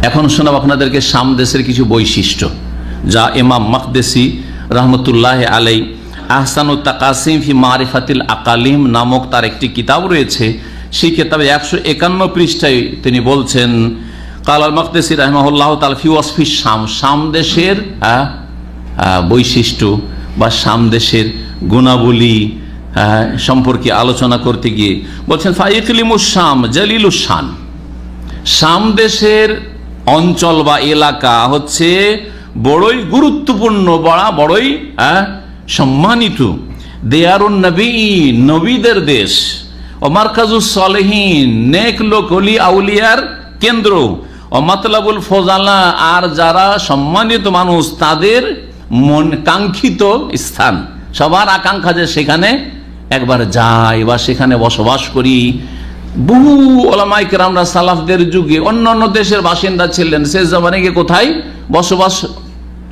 এখন শোনাব আপনাদেরকে শাম দেশের কিছু বৈশিষ্ট্য, যা ইমাম মাকদেসি রহমতুল্লাহ আলাই আহসানুত তাকাসিম ফি মারিফাতিল আকালিম নামক তার একটি কিতাব রয়েছে। সেই কিতাবে 151 পৃষ্ঠায় তিনি বলছেন, কাল আল মাকদেসি রাহিমাহুল্লাহ তাআলা ফি ওয়াসফি শাম, শাম দেশের বৈশিষ্ট্য বা শাম দেশের গুণাবলী সম্পর্কে আলোচনা করতে গিয়ে বলছেন, ফাইকলিমুস শাম জালিলুস শান, শাম দেশের অঞ্চল বা এলাকা হচ্ছে বড়ই গুরুত্বপূর্ণ, বড়ই সম্মানিত। দেয়ারুন নবী, নবীদের দেশ। ও মারকাজুস সলেহিন, নেক লোক ওলি আউলিয়ার কেন্দ্র। ও মাতলাবুল ফজালা, আর যারা সম্মানিত মানুষ তাদের মন কাঙ্ক্ষিত স্থান। সবার আকাঙ্ক্ষা যে সেখানে একবার যাই বা সেখানে বসবাস করি। বহু ওলামায়ে কেরামরা সালাফদের যুগে অন্য অন্য দেশের বাসিন্দা ছিলেন, শেষ জামানে গিয়ে কোথায় বসবাস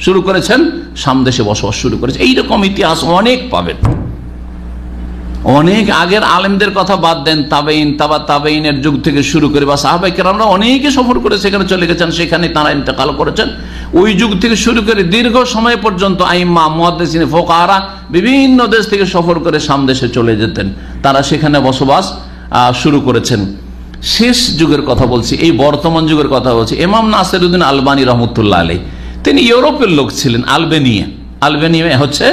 শুরু করেছেন? শাম দেশে বসবাস শুরু করেছে। এইরকম ইতিহাস অনেক পাবেন। অনেক আগের আলেমদের কথা বাদ দেন, তাবেইন, তাবা তাবেইনের যুগ থেকে শুরু করে বা সাহাবায়ে কেরামরা অনেকে সফর করে সেখানে চলে গেছেন, সেখানে তারা ইন্তেকাল করেছেন। ওই যুগ থেকে শুরু করে দীর্ঘ সময় পর্যন্ত আইম্মা, মুহাদ্দিসিন, ফুকাহারা বিভিন্ন দেশ থেকে সফর করে শাম দেশে চলে যেতেন, তারা সেখানে বসবাস শুরু করেছেন। শেষ যুগের কথা বলছি, এই বর্তমান যুগের কথা বলছি। ইমাম নাসিরউদ্দিন আলবানী রহমতুল্লাহ আলাইহি, তিনি ইউরোপের লোক ছিলেন। আলবেনিয়া হচ্ছে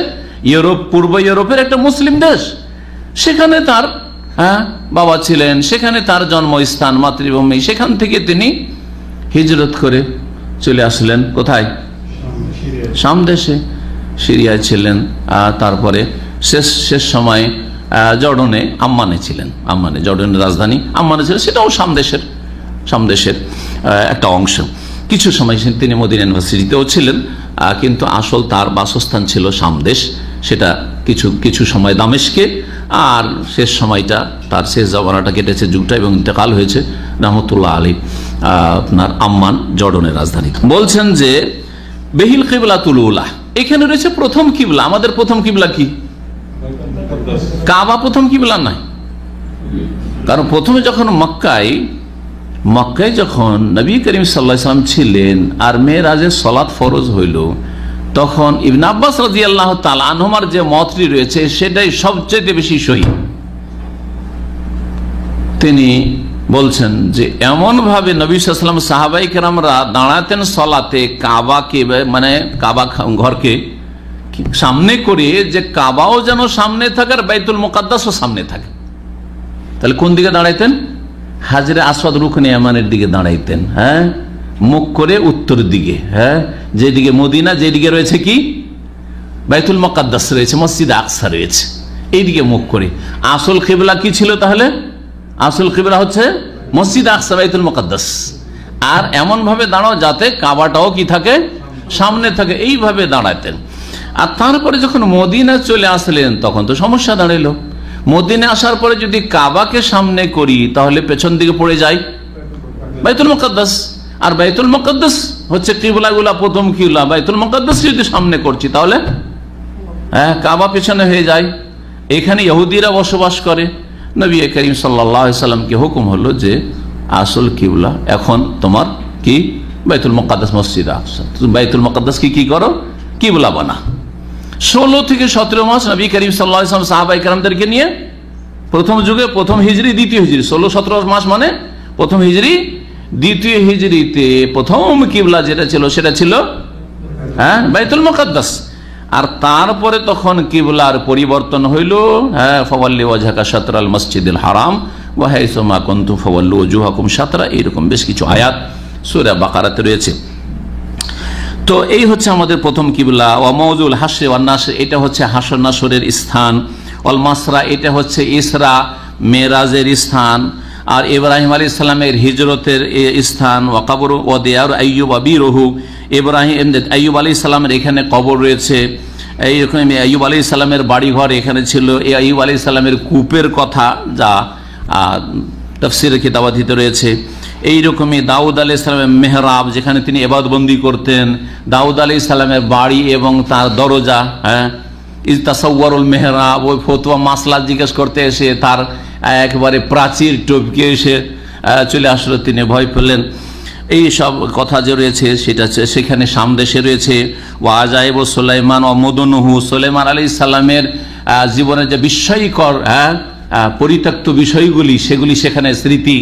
ইউরোপ, পূর্ব ইউরোপের একটা মুসলিম দেশ। সেখানে তার বাবা ছিলেন, সেখানে তার জন্মস্থান, মাতৃভূমি। সেখান থেকে তিনি হিজরত করে চলে আসলেন কোথায়? শাম দেশে, সিরিয়ায় ছিলেন। তারপরে শেষ সময় জর্ডনে, আম্মানে ছিলেন। আম্মানে, জর্ডনের রাজধানী আম্মানে ছিলেন, সেটাও শাম দেশের একটা অংশ। কিছু সময় তিনি মদিনা ইউনিভার্সিটিতেও ছিলেন, কিন্তু আসল তার বাসস্থান ছিল শাম দেশ। সেটা কিছু সময় দামেস্কে, আর শেষ সময়টা তার শেষ জামানাটা কেটেছে যুগটা, এবং ইন্তেকাল হয়েছে রহমতুল্লাহ আলাইহি আপনার আম্মান, জর্ডনের রাজধানী। বলছেন যে বেহিল কিবলাতুল উলা, এখানে রয়েছে প্রথম কিবলা। আমাদের প্রথম কিবলা কি? কাবা প্রথম কিবলা নাই, কারণ প্রথমে যখন মক্কায় যখন নবী করিম সাল্লাল্লাহু আলাইহি ওয়াসাল্লাম ছিলেন আর মেরাজের সালাত ফরজ হইল, তখন ইবনে আব্বাস রাদিয়াল্লাহু তাআলা আনহুমার যে মতটি রয়েছে সেটাই সবচেয়ে বেশি সহিহ। তিনি বলছেন যে এমন ভাবে নবী সাল্লাল্লাহু আলাইহি ওয়াসাল্লাম সাহাবায়ে কেরামরা দাঁড়াতেন সালাতে, কাবাকে মানে কাবা ঘরকে সামনে করে, যে কাবাও যেন সামনে থাকে আর বাইতুল মুকাদ্দাসও সামনে থাকে। তাহলে কোন দিকে দাঁড়াইতেন? হাজরে আসওয়াদ রুকনে ইয়ামানের দিকে দাঁড়াইতেন, মুখ করে উত্তর দিকে, যেদিকে মদিনা, যেদিকে রয়েছে কি বাইতুল মুকাদ্দাস রয়েছে, মসজিদ আকসা রয়েছে, এইদিকে মুখ করে। আসল কিবলা কি ছিল তাহলে? আসল কিবলা হচ্ছে মসজিদ আকসা, বাইতুল মুকাদ্দাস। আর এমন ভাবে দাঁড়াও যাতে কাবাটাও কি থাকে, সামনে থাকে, এইভাবে দাঁড়াতেন। আর তারপরে যখন মদিনা চলে আসলেন তখন তো সমস্যা দাঁড়ালো। মদিনা আসার পরে যদি কাবাকে সামনে করি তাহলে পেছন দিকে পড়ে যায় বাইতুল মুকাদ্দাস, আর বাইতুল মুকাদ্দাস হচ্ছে কিবলাগুলা প্রথম কিবলা। বাইতুল মুকাদ্দাস যদি সামনে করছি তাহলে কাবা পেছনে হয়ে যায়। এখানে ইহুদিরা বসবাস করে। নবী করিম সাল্লাল্লাহু আলাইহি সাল্লামকে হুকুম হলো যে আসল কিবলা এখন তোমার কি বাইতুল মুকাদ্দাস, মসজিদ আকসা। বাইতুল মুকাদ্দাস কি করো, কিবলা বানা। 16 থেকে 17 মাস নবী করিম সাল্লাল্লাহু আলাইহি ওয়াসাল্লাম সাহাবায়ে কেরামদেরকে নিয়ে প্রথম যুগে, প্রথম হিজরি, দ্বিতীয় হিজরি, 16-17 মাস মানে প্রথম হিজরি, দ্বিতীয় হিজরিতে প্রথম কিবলা যেটা ছিল সেটা ছিল বাইতুল মুকাদ্দাস। আর তারপরে তখন কিবলার পরিবর্তন হইল, ফাওয়াল্লি ওয়াজহাকা শাতরাল মসজিদিল হারাম ওয়া হাইসু মা কুনতুম ফাওয়াল্লু ওয়াজুহাকুম শাতরা, এরকম বেশ কিছু আয়াত সূরা বাকারাতে রয়েছে। তো এই হচ্ছে আমাদের প্রথম কিবলা। ওয়া মাউজুল হাসর ওয়ান নাসর, এটা হচ্ছে হাসর নাসরের স্থান। ওয়াল মাসরা, এটা হচ্ছে ইসরা মেরাজের স্থান। আর ইব্রাহিম আলাইহিস সালামের হিজরতের স্থান। ওয়া কবর ওয়া দিয়ার আইয়ুব ওয়া বিরহু, আইয়ুব আলাইহিস সালামের এখানে কবর রয়েছে। এইরকম আইয়ুব আলাইহিস সালামের বাড়িঘর এখানে ছিল। এই আইয়ুব আলাইহিস সালামের কূপের কথা যা তাফসীরের কিতাবাদিতে রয়েছে। এইরকমই দাউদ আলাইহিস সালামের মেহরাব, যেখানে তিনি ইবাদতবন্দি করতেন। দাউদ আলাইহিস সালামের বাড়ি এবং তার দরজা, ইস্তাসাওয়ারুল মেহরাব, ওই ফতোয়া মাসলা জিজ্ঞেস করতে এসে তার একেবারে প্রাচীর টপকে এসে চলে আসলো, তিনি ভয় পেলেন। এই সব কথা যে রয়েছে সেটা সেখানে সামদেশে রয়েছে। ওয়াজাইব সুলাইমান ও মদনুহু, সুলাইমান আলাইহিস সালামের জীবনের যে বিস্ময়কর পরিত্যক্ত বিষয়গুলি সেগুলি সেখানে স্মৃতি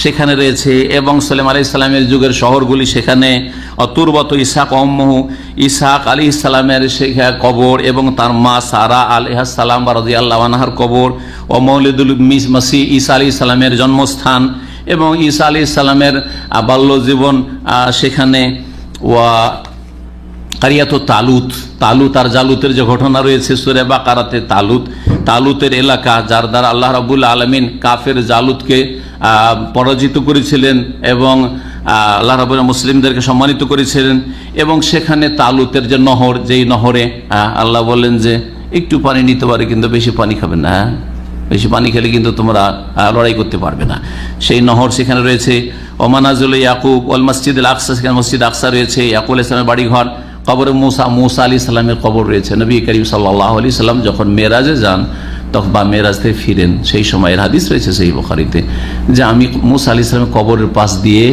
সেখানে রয়েছে। এবং সুলাইমান আলাইহিস সালামের যুগের শহরগুলি সেখানে, অতুরবত ইসহাক অম্মহু, ইসহাক আলাইহিস সালামের কবর এবং তার মা সারা আলাইহিস সালাম রাদিয়াল্লাহু আনহার কবর, ও মৌলিদুল মাসিহ ঈসা আলাইহিস সালামের জন্মস্থান এবং ঈসা আলাইহিস সালামের বাল্য জীবন সেখানে। ওয়া কারিয়াত তালুত, তালুত আর জালুতের যে ঘটনা রয়েছে সূরা বাকারাতে, তালুতের এলাকা যার দ্বারা আল্লাহ রাব্বুল আলামিন কাফের জালুতকে পরাজিত করেছিলেন এবং আল্লাহ রাব্বুল মুসলিমদেরকে সম্মানিত করেছিলেন। এবং সেখানে তালুতের যে নহর, যেই নহরে আল্লাহ বললেন যে একটু পানি নিতে পারে কিন্তু বেশি পানি খাবে না, বেশি পানি খেলে কিন্তু তোমরা লড়াই করতে পারবে না, সেই নহর সেখানে রয়েছে। ওমানাজুল ইয়াকুব ওয়াল মসজিদুল আকসা, সেখানে মসজিদ আকসা রয়েছে, ইয়াকুব আলাইহিস সালামের বাড়িঘর। কবরে মুসা আলাইহিস সালামের কবর রয়েছে। নবী করিম সাল্লাল্লাহু আলাইহি সাল্লাম যখন মেরাজে যান তখন বা মেরাজ থেকে ফিরেন, সেই সময়ের হাদিস রয়েছে সেই বুখারীতে যে আমি মুসা আলাইহিস সালামের কবরের পাশ দিয়ে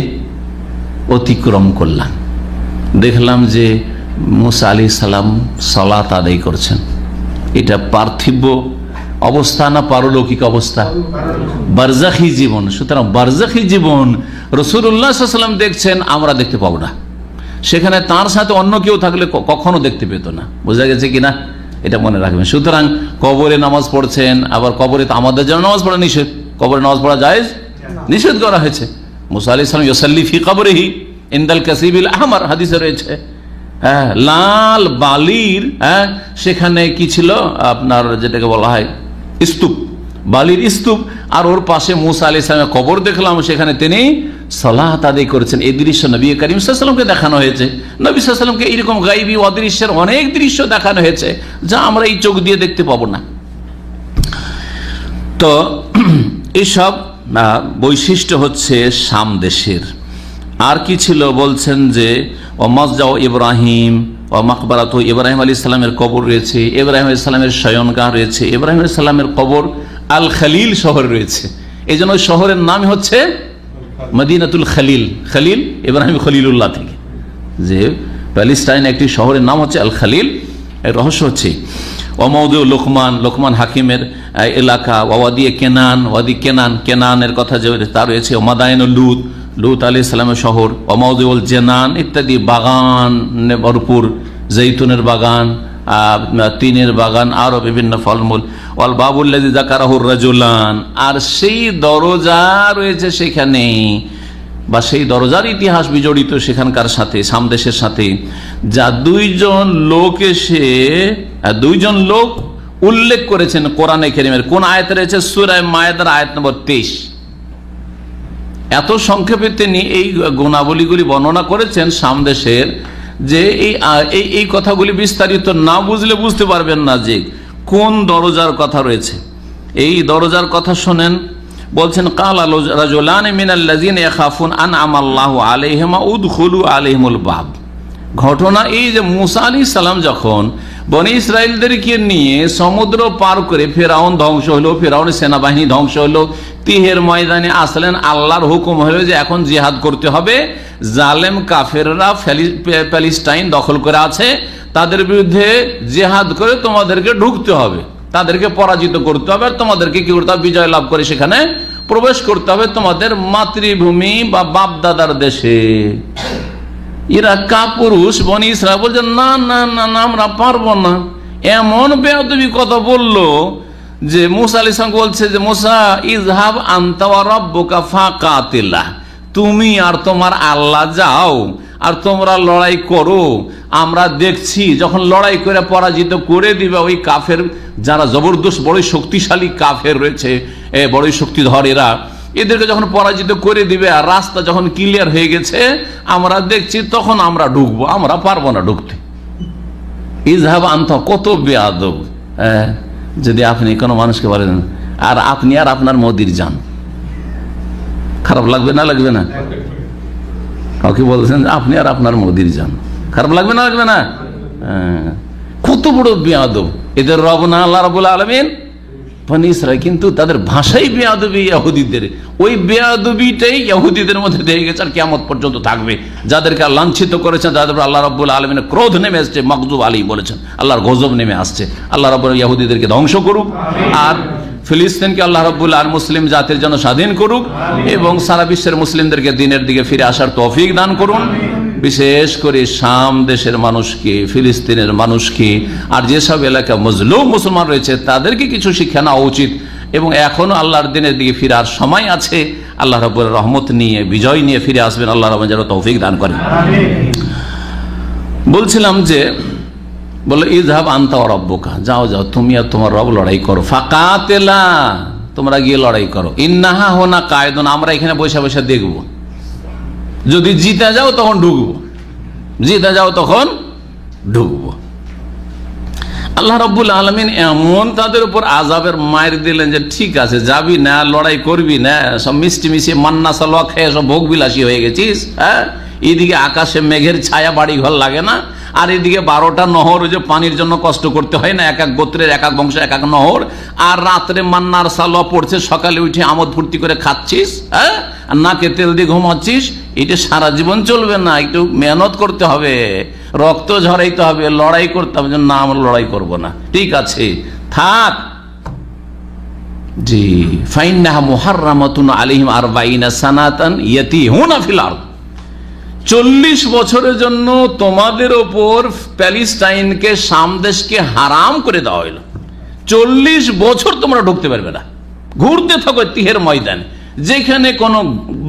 অতিক্রম করলাম, দেখলাম যে মুসা আলাইহিস সালাম সালাত আদায় করছেন। এটা পার্থিব অবস্থা না পারলৌকিক অবস্থা? বারজাখী জীবন। সুতরাং বারজাখী জীবন রাসূলুল্লাহ সাল্লাল্লাহু আলাইহি ওয়াসাল্লাম দেখছেন, আমরা দেখতে পাবো না। সেখানে তার সাথে অন্য কেউ থাকলে কখনো দেখতে পেত না। বোঝা গেছে কিনা? এটা মনে রাখবেন। সুতরাং কবরে নামাজ পড়ছেন, আবার কবরে আমাদের জন্য নামাজ পড়া নিষেধ, কবরে নামাজ পড়া জায়েজ নিষেধ করা হয়েছে। মুসা আলাইহিস সালাম ইউসাল্লি ফি কবরিহি ইনদাল কাসিবিল আহমার, হাদিসে রয়েছে। হ্যাঁ, লাল বালির সেখানে কি ছিল আপনার, যেটাকে বলা হয় স্তূপ, বালির স্তূপ, আর ওর পাশে মুসা আলাইহিস সালামের কবর দেখলাম, সেখানে তিনি সালাত আদায় করেছেন। এই দৃশ্য নবী করিম সাল্লাল্লাহু আলাইহি ওয়াসাল্লামকে দেখানো হয়েছে। নবী সাল্লাল্লাহু আলাইহি ওয়াসাল্লামকে এরকম গায়বী অদৃশ্যের অনেক দৃশ্য দেখানো হয়েছে যা আমরা এই চোখ দিয়ে দেখতে পাবো না। তো এইসব বৈশিষ্ট্য হচ্ছে শাম দেশের। আর কি ছিল বলছেন যে ও মসজিদ ইব্রাহিম ও মাকবারাত ইব্রাহিম আলাইহিস সালামের কবর রয়েছে, ইব্রাহিম আলাইহিস সালামের শয়নগাহ রয়েছে, ইব্রাহিম আলাইহিস সালামের কবর আল খলিল শহর রয়েছে। এই জন্য শহরের নাম হচ্ছে মদিনাতুল খলিল। খলিল ইব্রাহিম খলিলুল্লাহ থেকে, যে প্যালেস্টাইন একটি শহরের নাম হচ্ছে আল খলিল। এর রহস্য হচ্ছে ওয়াদি লোকমান, লোকমান হাকিমের এলাকা, ওয়াদি কেনান, ওয়াদি কেনান, কেনানের কথা যে তা রয়েছে। মাদায়েনুল লুত, লুত আলাইহিস সালামের শহর। ওমাউদিউল জেনান ইত্যাদি বাগান ভরপুর, জৈতুনের বাগান, তিনের বাগান, আরো বিভিন্ন ফলমূল। ওয়াল বাবুল্লাযী যাকারাহুর রাজুলান, আর সেই দরজা রয়েছে সেখানে, বা সেই দরজার ইতিহাস বিজড়িত সেখানকার সাথে, সামদেশের সাথে, যা দুইজন লোক উল্লেখ করেছেন কোরআনে কারীমের। কোন আয়াতে রয়েছে? সূরা মায়েদার আয়াত নম্বর 23। এত সংক্ষেপে তিনি এই গুণাবলীগুলি বর্ণনা করেছেন সামদেশের, যে এই কথাগুলি বিস্তারিত না বুঝলে বুঝতে পারবেন না যে কোন দরজার কথা রয়েছে। এই দরজার কথা শোনেন, বলছেন কালা রাজুলান মিনাল্লাযিনা ইয়াখাফুন আনআমাল্লাহু আলাইহিমা উদখুলু আলাইহিমুল বাব। ঘটনা এই যে মুসা আলাইহিস সালাম যখন বনি ইসরাইলদেরকে নিয়ে সমুদ্র পার করে ফেরাউন ধ্বংস হলো, ফেরাউনের সেনাবাহিনী ধ্বংস হলো, তিহের ময়দানে আসলেন, আল্লাহর হুকুম হলো যে এখন জিহাদ করতে হবে। জালেম কাফেররা প্যালেস্টাইন দখল করে আছে, তাদের বিরুদ্ধে জিহাদ করে তোমাদেরকে ঢুকতে হবে, তাদেরকে পরাজিত করতে হবে, আর তোমাদেরকে কি করতে হবে? বিজয় লাভ করে সেখানে প্রবেশ করতে হবে তোমাদের মাতৃভূমি বা বাপ দাদার দেশে। এরা কাপুরুষ বনি ইসরাইল বলছে না না না না, আমরা পারবো না। এমন বেয়াদবি কথা বললো যে মুসা আলাইহিস সালাম বলছে যে মুসা ইযহাব আনতা ওয়া রাব্বুকা ফাকাতিলা, তুমি আর তোমার আল্লাহ যাও আর তোমরা লড়াই করো, আমরা দেখছি যখন লড়াই করে পরাজিত করে দিবে ওই কাফের, যারা জবরদস্ত বড় শক্তিশালী কাফের রয়েছে, বড় শক্তিধর এরা, এদেরকে যখন পরাজিত করে দিবে আর রাস্তা যখন ক্লিয়ার হয়ে গেছে আমরা দেখছি, তখন আমরা ঢুকবো, আমরা পারবো না ঢুকতে। ইযহাব আনতা, কত বেয়াদব! যদি আপনি কোনো মানুষকে বলেন আর আপনি আর আপনার মোদির যান, খারাপ লাগবে না? লাগবে না? কাউকে বলছেন আপনি আর আপনার মোদির যান, খারাপ লাগবে না? লাগবে না? কত বড় বেয়াদব! এদের রব না আল্লাহ রাব্বুল আলামিন? বনি ইসরাইল, কিন্তু তাদের ভাষাই বেয়াদবি ইহুদিদের। ওই বেয়াদবিটাই ইহুদিদের মধ্যে দিয়ে গেছে আর কিয়ামত পর্যন্ত থাকবে। যাদেরকে লাঞ্ছিত করেছেন, যাদের আল্লাহ রাব্বুল আলামিনের ক্রোধ নেমে আসছে, মাগজুব আলাইহিম বলেছেন, আল্লাহর গজব নেমে আসছে। আল্লাহ রাব্বুল ইহুদিদেরকে ধ্বংস করুক, আর ফিলিস্তিনকে আল্লাহ রাব্বুল আলামিন মুসলিম জাতির জন্য স্বাধীন করুক, এবং সারা বিশ্বের মুসলিমদেরকে দ্বীনের দিকে ফিরে আসার তৌফিক দান করুন। বিশেষ করে শাম দেশের মানুষকে, ফিলিস্তিনের মানুষকে, আর যেসব এলাকা মজলুম মুসলমান রয়েছে তাদেরকে কিছু শিক্ষা নেওয়া উচিত, এবং এখনো আল্লাহর দিনের দিকে ফিরার সময় আছে। আল্লাহ রাব্বুল রহমত নিয়ে, বিজয় নিয়ে ফিরে আসবেন। আল্লাহ রাব্বুল যেন তৌফিক দান করেন। বলছিলাম যে বলে ইযহাব আনতা ওয়া রাব্বুকা, যাও যাও তুমি আর তোমার রব লড়াই করো। ফাকাতিলা, তোমরা গিয়ে লড়াই করো। ইন্নাহা হুনা কায়দুন, আমরা এখানে বসে বসে দেখবো। যদি জিতে যাও তখন ঢুকবো, জিতে যাও তখন ঢুকবো। আল্লাহ রাব্বুল আলামিন এমন তাদের উপর আযাবের মায়ের দিলেন যে ঠিক আছে, যাবি না, লড়াই করবি না, সব মিষ্টি মিশিয়ে মান্না সালোয়া খেয়ে সব ভোগ বিলাসী হয়ে গেছিস। হ্যাঁ, এইদিকে আকাশে মেঘের ছায়া, বাড়ি ঘর লাগে না, আর এদিকে 12টা নহর, যে পানির জন্য কষ্ট করতে হয় না, এক এক গোত্রের এক এক বংশের এক এক নহর, আর রাত্রে মান্নার সালোয়া পড়ছে, সকালে উঠে আমোদ ফুর্তি করে খাচ্ছিস, হ্যাঁ, আর নাকে তেল দিয়ে ঘুমাচ্ছিস। এটা সারা জীবন চলবে না, একটু মেহনত করতে হবে, রক্ত ঝরাইতে হবে, লড়াই করতে হবে। না, আমরা লড়াই করব না, ঠিক আছে থাক। জি, ফাইন্নাহা মুহাররামাতুন আলাইহিম 40 সানাতান ইয়াতিহুনা ফিল আরদ, 40 বছরের জন্য তোমাদের ওপর প্যালেস্টাইনকে, শাম দেশকে হারাম করে দেওয়া হইল। 40 বছর তোমরা ঢুকতে পারবে না, ঘুরতে থাকো তিহের ময়দান, যেখানে কোনো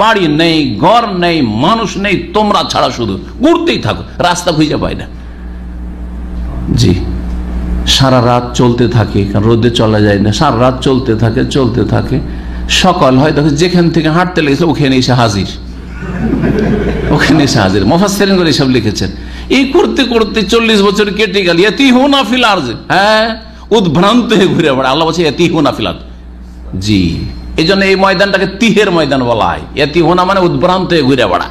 বাড়ি নেই, ঘর নেই, মানুষ নেই, তোমরা ছাড়া শুধু ঘুরতেই থাকো, রাস্তা খুঁজে পাই না। জি, সারা রাত চলতে থাকে, কারণ রোদে চলা যায় না, সারা রাত চলতে থাকে, চলতে থাকে। সকাল হয়, দেখো যেখান থেকে হাঁটতে লেগেছে ওখানে এসে হাজির, ওখানে এসে হাজির। মুফাসসিরিন করে সব লিখেছেন। এই করতে করতে 40 বছর কেটে গেল। ইয়াতিহুনা ফিল আরজ, হ্যাঁ, উদ্ভ্রান্ত হয়ে ঘুরে বেড়ায়। আল্লাহ বলছে ইয়াতিহুনা ফিল আরজ। জি, এই জন্য এই ময়দানটাকে তিহের ময়দান বলা হয়। ইয়াতিহুনা মানে উদ্ভ্রান্ত হয়ে ঘুরে বেড়া,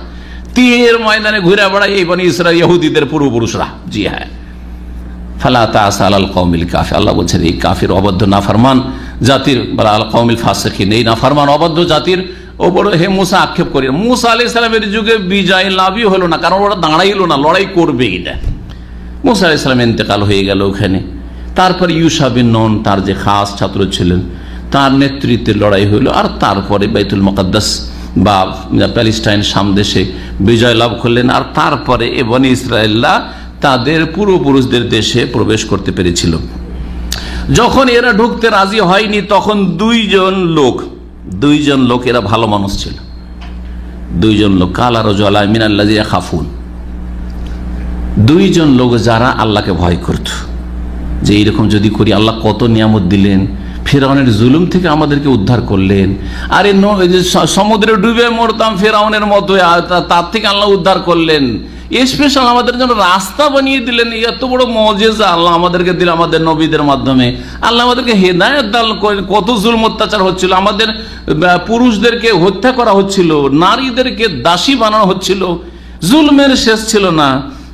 তিহের ময়দানে ঘুরে বেড়ায় এই বনি ইসরাইল ইহুদিদের পূর্বপুরুষরা। জি হ্যাঁ, ফালা তা'সা আলাল কওমিল কাফির, আল্লাহ বলছেন এই কাফির, অবাধ্য, নাফরমান জাতির, বা আল কওমিল ফাসিকিন, এই নাফরমান অবাধ্য জাতির ওপর হে মুসা আক্ষেপ করি। মুসা আলাইহিস সালামের যুগে বিজয় লাভই হলো না, কারণ ওরা দাঁড়াইলো না, লড়াই করবে এটা। মুসা আলাইহিস সালাম ইন্তেকাল হয়ে গেল ওখানে। তারপর ইউশা বিন নুন, তার যে খাস ছাত্র ছিলেন, তার নেতৃত্বে লড়াই হইল। আর তারপরে বাইতুল মুকাদ্দাস বা প্যালেস্টাইন, শাম দেশে বিজয় লাভ করলেন। আর তারপরে এ বনি ইসরায়েলরা তাদের পূর্বপুরুষদের দেশে প্রবেশ করতে পেরেছিল। যখন এরা ঢুকতে রাজি হয়নি, তখন দুইজন লোক, এরা ভালো মানুষ ছিল, দুইজন লোক, কালা রাজুলা মিনাল্লাযিনা খাফুন, দুইজন লোক যারা আল্লাহকে ভয় করত, যে এইরকম যদি করি আল্লাহ কত নিয়ামত দিলেন, ফেরাউনের জুলুম থেকে আমাদেরকে উদ্ধার করলেন, আরে সমুদ্রে ডুবে মরতাম ফেরাউনের মতো, তার থেকে আল্লাহ উদ্ধার করলেন, স্পেশাল আমাদের জন্য রাস্তা বানিয়ে দিলেন। এত বড় মুজিজা আল্লাহ আমাদেরকে দিলেন আমাদের নবীদের মাধ্যমে। আল্লাহ আমাদেরকে হেদায়েত দান করেন। কত জুলম অত্যাচার হচ্ছিল, আমাদের পুরুষদেরকে হত্যা করা হচ্ছিল, নারীদেরকে দাসী বানানো হচ্ছিল, জুলমের শেষ ছিল না।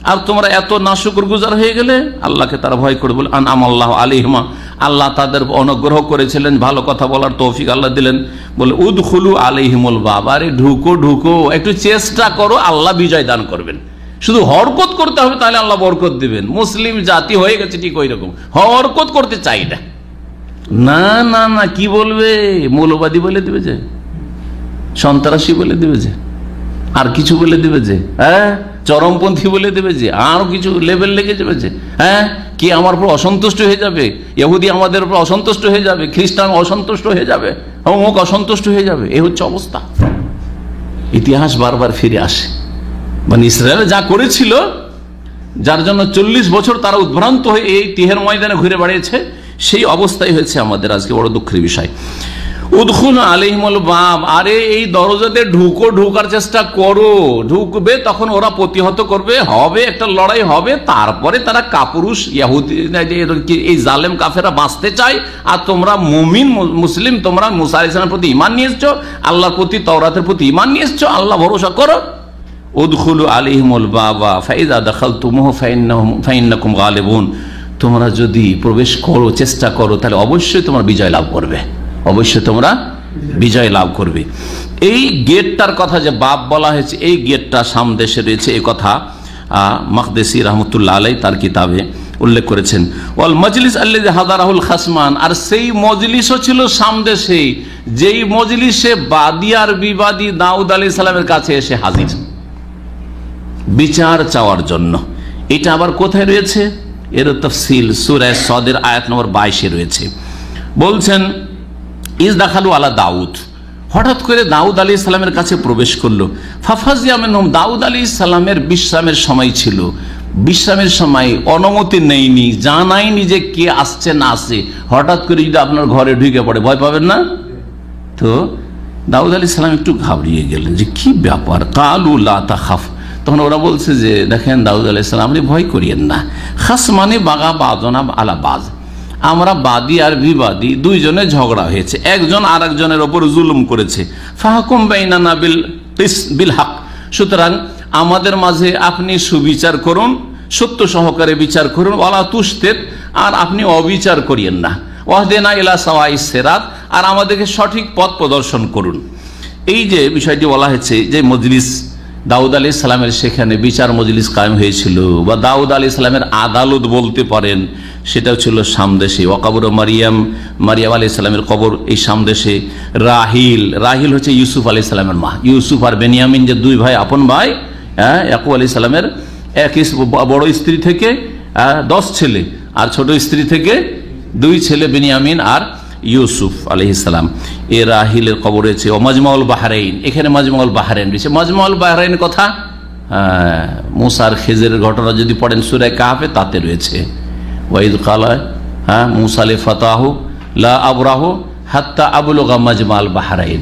আর তোমরা এত নাশুকরগুজার হয়ে গেলে। আল্লাহকে তারা ভয় করে বলে আনআমাল্লাহু আলাইহিমা, আল্লাহ তাদের অনুগ্রহ করেছিলেন, ভালো কথা বলার তৌফিক আল্লাহ দিলেন। বলে উদখুলু আলাইহিমুল বাব, আরে ঢুকো, একটু চেষ্টা করো, আল্লাহ বিজয় দান করবেন। শুধু হরকত করতে হবে, তাহলে আল্লাহ বরকত দিবেন। মুসলিম জাতি হয়ে গেছে ঠিক ওই রকম, হরকত করতে চাই না। না কি বলবে, মৌলবাদী বলে দিবে যে, সন্ত্রাসী বলে দিবে যে, আর কিছু বলে দিবে যে, হ্যাঁ, চরমপন্থী বলে দেবে যে, আরো কিছু লেভেল লেগে যাবে যে, হ্যাঁ, কি আমার উপর অসন্তুষ্ট হয়ে যাবে, ইহুদি আমাদের উপর অসন্তুষ্ট হয়ে যাবে, খ্রিস্টান অসন্তুষ্ট হয়ে যাবে, অমুক অসন্তুষ্ট হয়ে যাবে। এই হচ্ছে অবস্থা। ইতিহাস বারবার ফিরে আসে। মানে ইসরায়েল যা করেছিল, যার জন্য 40 বছর তারা উদ্ভ্রান্ত হয়ে এই তিহের ময়দানে ঘুরে বেড়িয়েছে, সেই অবস্থাই হয়েছে আমাদের আজকে। বড় দুঃখের বিষয়। উদখুল আলাইহিমুল বাব, আরে এই দরজাতে ঢুকার চেষ্টা করো, ঢুকবে, তখন ওরা প্রতিহত করবে, হবে একটা লড়াই হবে, তারপরে তারা কাপুরুষ ইহুদি, এই জালেম কাফেরা বাঁচতে চায়। আর তোমরা মুমিন মুসলিম, তোমরা মুসা আলাইহিস সালামের প্রতি ঈমান নিয়ে এসছো, আল্লাহর প্রতি, তাওরাতের প্রতি ঈমান নিয়ে এসছো, আল্লাহ ভরসা করো। উদখুলু আলাইহিমুল বাবা ফাইযা দাখালতুমুহু ফাইন্নাকুম গালিবুন, তোমরা যদি প্রবেশ করো, চেষ্টা করো, তাহলে অবশ্যই তোমরা বিজয় লাভ করবে, অবশ্যই তোমরা বিজয় লাভ করবে। এই গেটটার কথা যে বাপ বলা হয়েছে, এই গেটটা সামদেশে রয়েছে, এই কথা মাকদেসি রহমতুল্লাহ আলাই তার কিতাবে উল্লেখ করেছেন। ওয়াল মজলিস আল্লাযী হাদারাহুল খাসমান, আর সেই মজলিসও ছিল সামদেশে, যেই মজলিসে বাদী আর বিবাদী দাউদ আলাইহিস সালামের কাছে এসে হাজির বিচার চাওয়ার জন্য। এটা আবার কোথায় রয়েছে? এর তাফসীল সূরা সদের আয়াত নম্বর 22-এ রয়েছে। বলছেন ইজ দাখালু আলা দাউদ, হঠাৎ করে দাউদ আলাইহিস সালামের কাছে প্রবেশ করলো। ফাফাজিয়া মিনহুম, দাউদ আলাইহিস সালামের বিশ্রামের সময় ছিল, বিশ্রামের সময় অনুমতি নেয়নি, জানায়নি যে কে আসছে না আসে। হঠাৎ করে যদি আপনার ঘরে ঢুকে পড়ে ভয় পাবেন না? তো দাউদ আলাইহিস সালাম একটু ঘাবড়িয়ে গেলেন যে কি ব্যাপার। কালু লা তাখাফ, তখন ওরা বলছে যে দেখেন দাউদ আলাইহিস সালাম, আপনি ভয় করিয়েন না। খাস মানে বাগা বাজনা আলা বাজ, আমরা বাদী আর বিবাদী দুইজনে ঝগড়া হয়েছে, একজন আর একজনের ওপর জুলুম করেছে। ফাহকুম বাইনানা বিল হক, সুতরাং আমাদের মাঝে আপনি সুবিচার করুন, সত্য সহকারে বিচার করুন। ওয়ালা তুশতিত, আর আপনি অবিচার করিয়েন না। ওয়াহদিনা ইলা সাওয়াইস সিরাত, আর আমাদেরকে সঠিক পথ প্রদর্শন করুন। এই যে বিষয়টি বলা হয়েছে যে মজলিস দাউদ আলাইহিস সালামের, সেখানে বিচার মজলিস কায়েম হয়েছিল, বা দাউদ আলাইহিস সালামের আদালত বলতে পারেন, সেটাও ছিল সামদেশে। ওয়াকাবর মারিয়াম, মারিয়াম আলাইহিস সালামের কবর এই সামদেশে। রাহিল, রাহিল হচ্ছে ইউসুফ আলাইহিস সালামের মা। ইউসুফ আর বেনিয়ামিন যে দুই ভাই, আপন ভাই, ইয়াকুব আলাইহিস সালামের এক বড় স্ত্রী থেকে 10 ছেলে, আর ছোট স্ত্রী থেকে 2 ছেলে, বেনিয়ামিন আর ইউসুফ আলাইহিস সালাম। এ রাহিলের কবর রয়েছে। ও মাজমাউল বাহরাইন, এখানে মাজমাউল বাহরাইন রয়েছে। মাজমাউল বাহরাইন কথা মুসা আর খিজিরের ঘটনা যদি পড়েন সূরা কাহফে, তাতে রয়েছে। ওয়াইদ কালা মুসা লিফাতাহু লা আবরাহু হাত্তা আবলুগা মাজমাল বাহরাইন।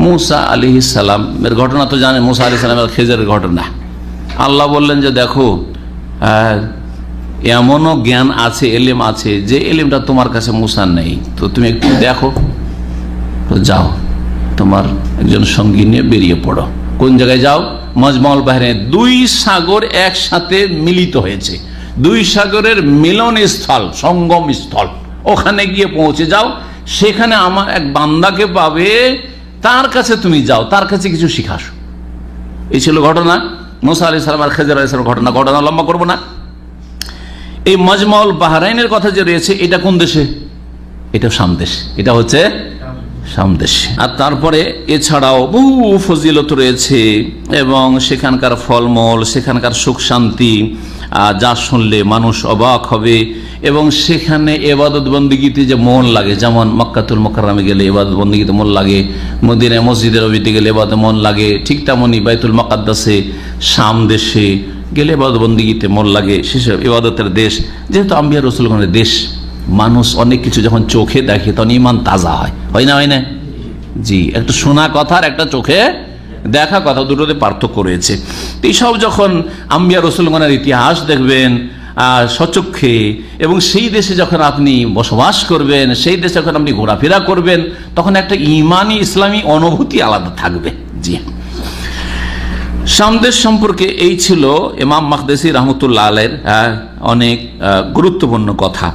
মুসা আলাইহিস সালামের ঘটনা তো জানেন, মুসা আলাইহিস সালামের খিজিরের ঘটনা। আল্লাহ বললেন যে দেখো, এমনও জ্ঞান আছে, এলেম আছে, যে এলেমটা তোমার কাছে মুসার নেই, তো তুমি একটু দেখো, তো যাও, তোমার একজন সঙ্গী নিয়ে বেরিয়ে পড়ো। কোন জায়গায় যাও? মাজমাউল বাহরাইন। 2 সাগর একসাথে মিলিত হয়েছে, 2 সাগরের মিলন স্থল, সঙ্গম স্থল, ওখানে গিয়ে পৌঁছে যাও। সেখানে আমার এক বান্দাকে পাবে, তার কাছে তুমি যাও, তার কাছে কিছু শিখাসো। এই ছিল ঘটনা মুসা আলাইহিস সালাম আর খিজির আলাইহিস সালামের ঘটনা। ঘটনা লম্বা করবো না। এই মাজমাউল বাহরাইনের কথা যে রয়েছে, এটা কোন দেশে? এটা সামদেশ, এটা হচ্ছে সামদেশ। আর তারপরে এছাড়াও বহু ফজিলত রয়েছে, এবং সেখানকার ফলমূল, সেখানকার সুখ শান্তি যা শুনলে মানুষ অবাক হবে। এবং সেখানে ইবাদত বন্দেগীতে যে মন লাগে, যেমন মক্কাতুল মুকাররমে গেলে ইবাদত বন্দেগীতে মন লাগে, মদিনায় মসজিদে নববীতে গেলে ইবাদতে মন লাগে, ঠিক তেমনি বাইতুল মুকাদ্দাসে সামদেশে গেলে ইবাদত বন্দেগীতে মন লাগে। সেসব ইবাদতের দেশ, যেহেতু আম্বিয়া রাসূলগণের দেশ, মানুষ অনেক কিছু যখন চোখে দেখে তখন ঈমান তাজা হয়, হয় না? হয় না? জি, একটা শোনা কথা আর একটা চোখে দেখা কথা, দুটোতে পার্থক্য রয়েছে। এইসব যখন আম্বিয়া রাসূলগণের ইতিহাস দেখবেন সচক্ষে, এবং সেই দেশে যখন আপনি বসবাস করবেন, সেই দেশে যখন আপনি ঘোরাফেরা করবেন, তখন একটা ইমানি ইসলামী অনুভূতি আলাদা থাকবে। জি, সামদেশ সম্পর্কে এই ছিল ইমাম মাকদেসি রহমতুল্লাহ আলাইহির অনেক গুরুত্বপূর্ণ কথা।